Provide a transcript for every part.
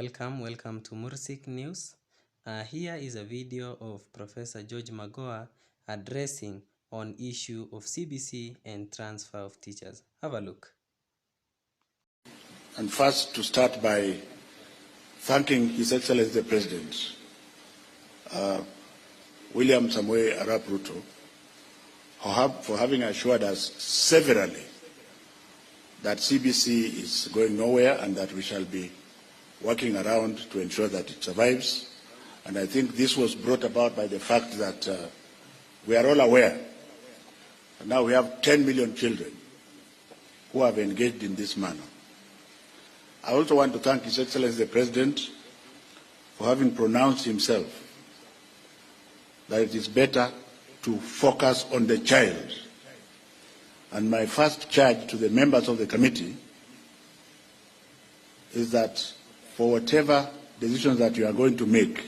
Welcome to Mursik News. Here is a video of Professor George Magoha addressing on issue of CBC and transfer of teachers. Have a look. And first, to start by thanking His Excellency the President, William Samoei Arap Ruto, for having assured us severally that CBC is going nowhere and that we shall be working around to ensure that it survives. And I think this was brought about by the fact that we are all aware that now we have 10 million children who have engaged in this manner. I also want to thank His Excellency the President for having pronounced himself that it is better to focus on the child. And my first charge to the members of the committee is that for whatever decisions that you are going to make,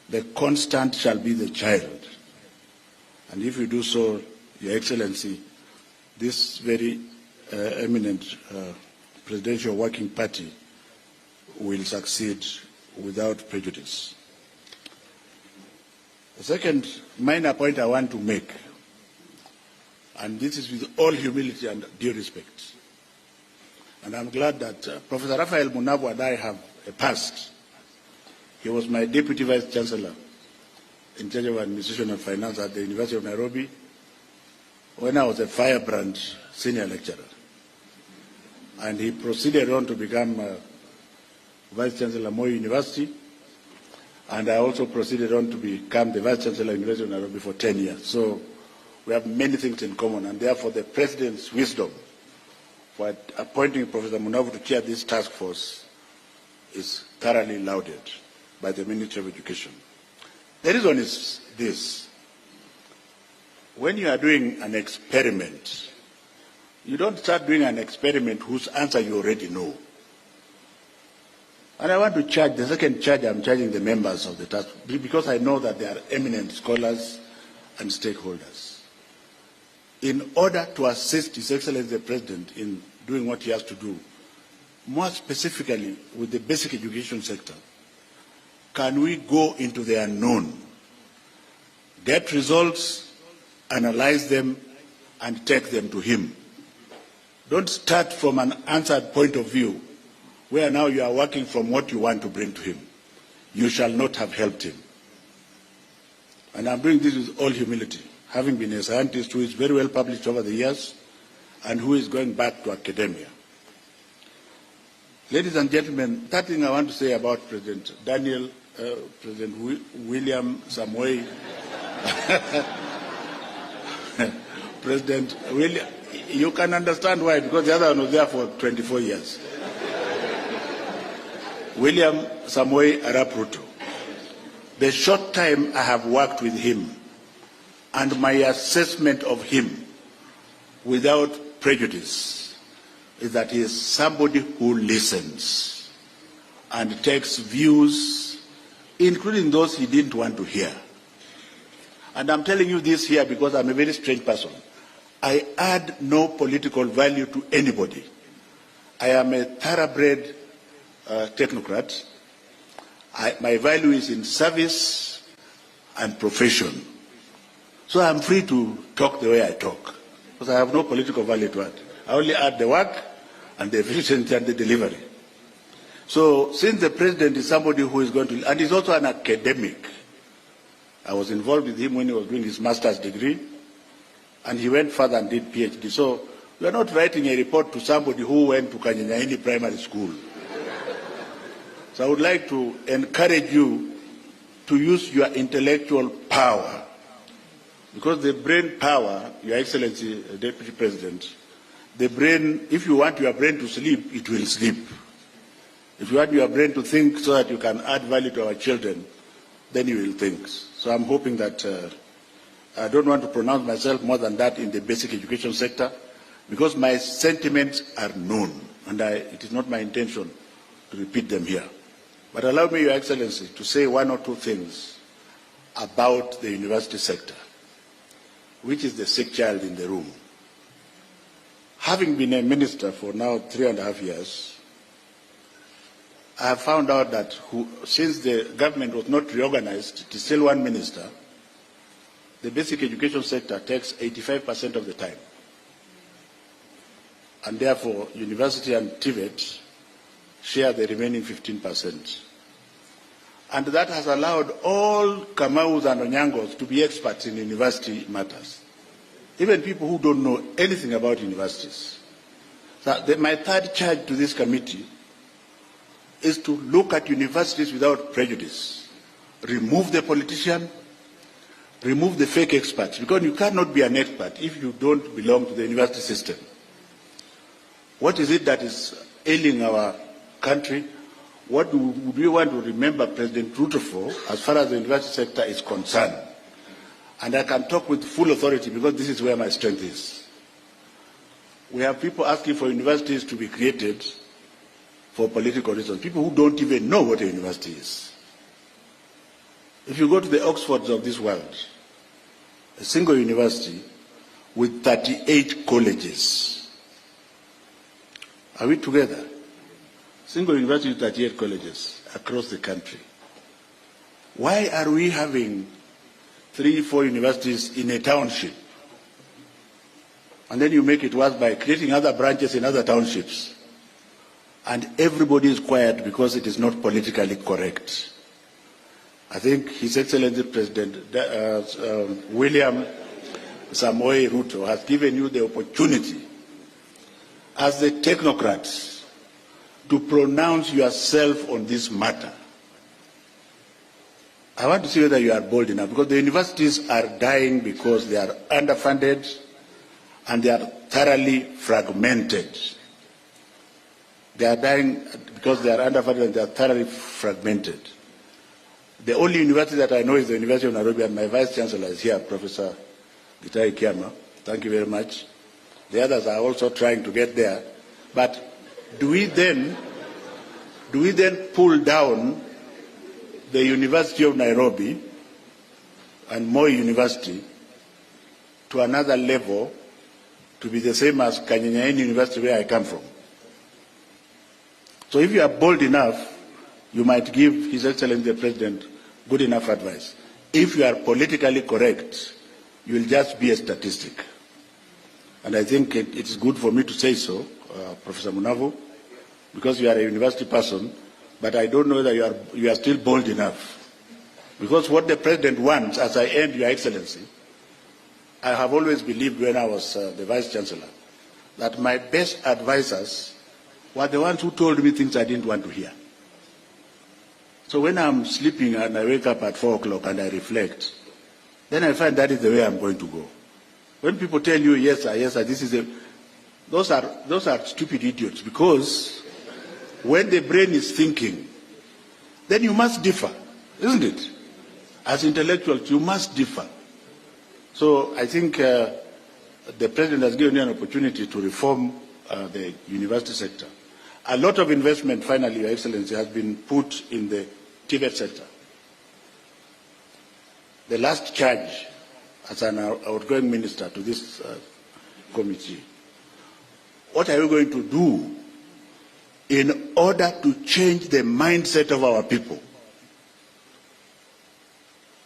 the constant shall be the child. And if you do so, Your Excellency, this very eminent Presidential Working Party will succeed without prejudice. The second minor point I want to make, and this is with all humility and due respect, and I'm glad that Professor Raphael Munavu and I have a past. He was my Deputy Vice Chancellor in charge of Administration and Finance at the University of Nairobi when I was a firebrand senior lecturer. And he proceeded on to become Vice Chancellor Moi University, and I also proceeded on to become the Vice Chancellor of the University of Nairobi for 10 years. So we have many things in common, and therefore the President's wisdom for appointing Professor Munavu to chair this task force is thoroughly lauded by the Ministry of Education. The reason is this: when you are doing an experiment, you don't start doing an experiment whose answer you already know. And I want to charge, the second charge I'm charging the members of the task, because I know that they are eminent scholars and stakeholders. In order to assist His Excellency the President in doing what he has to do, more specifically with the basic education sector, can we go into the unknown, get results, analyze them, and take them to him? Don't start from an answered point of view, where now you are working from what you want to bring to him. You shall not have helped him. And I'm doing this with all humility, having been a scientist who is very well published over the years and who is going back to academia. Ladies and gentlemen, that thing I want to say about President William Samoei, President William, you can understand why, because the other one was there for 24 years. William Samoei Arap Ruto. The short time I have worked with him and my assessment of him without prejudice is that he is somebody who listens and takes views, including those he didn't want to hear. And I'm telling you this here because I'm a very strange person. I add no political value to anybody. I am a thoroughbred technocrat. My value is in service and profession. So I'm free to talk the way I talk, because I have no political value to add. I only add the work and the efficiency and the delivery. So since the President is somebody who is going to, and he's also an academic, I was involved with him when he was doing his master's degree, and he went further and did PhD. So we are not writing a report to somebody who went to Kanyanyaini Primary School. So I would like to encourage you to use your intellectual power, because the brain power, Your Excellency, Deputy President, the brain, if you want your brain to sleep, it will sleep. If you want your brain to think so that you can add value to our children, then you will think. So I'm hoping that I don't want to pronounce myself more than that in the basic education sector, because my sentiments are known, and it is not my intention to repeat them here. But allow me, Your Excellency, to say one or two things about the university sector, which is the sick child in the room. Having been a minister for now 3.5 years, I have found out that since the government was not reorganized, it is still one minister, the basic education sector takes 85% of the time. And therefore, university and TVET share the remaining 15%. And that has allowed all Kamaus and Onyangos to be experts in university matters, even people who don't know anything about universities. So my third charge to this committee is to look at universities without prejudice, remove the politician, remove the fake experts, because you cannot be an expert if you don't belong to the university system. What is it that is ailing our country? What do we want to remember President Ruto for as far as the university sector is concerned? And I can talk with full authority because this is where my strength is. We have people asking for universities to be created for political reasons, people who don't even know what a university is. If you go to the Oxfords of this world, a single university with 38 colleges. Are we together? Single university with 38 colleges across the country. Why are we having 3-4 universities in a township? And then you make it worse by creating other branches in other townships. And everybody is quiet because it is not politically correct. I think His Excellency President William Samoei Ruto has given you the opportunity as the technocrats to pronounce yourself on this matter. I want to see whether you are bold enough, because the universities are dying because they are underfunded and they are thoroughly fragmented. They are dying because they are underfunded and they are thoroughly fragmented. The only university that I know is the University of Nairobi, and my Vice Chancellor is here, Professor Gitai Kiama. Thank you very much. The others are also trying to get there. But do we then pull down the University of Nairobi and Moi University to another level to be the same as Kanyanyaini University, where I come from? So if you are bold enough, you might give His Excellency the President good enough advice. If you are politically correct, you will just be a statistic. And I think it is good for me to say so, Professor Munavo, because you are a university person, but I don't know whether you are still bold enough. Because what the President wants, as I end, Your Excellency, I have always believed when I was the Vice Chancellor, that my best advisors were the ones who told me things I didn't want to hear. So when I'm sleeping and I wake up at 4 o'clock and I reflect, then I find that is the way I'm going to go. When people tell you, yes, sir, this is those are stupid idiots, because when the brain is thinking, then you must differ, isn't it? As intellectuals, you must differ. So I think the President has given you an opportunity to reform the university sector. A lot of investment, finally, Your Excellency, has been put in the TVET sector. The last charge as an outgoing minister to this committee, what are you going to do in order to change the mindset of our people?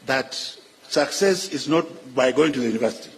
That success is not by going to the university.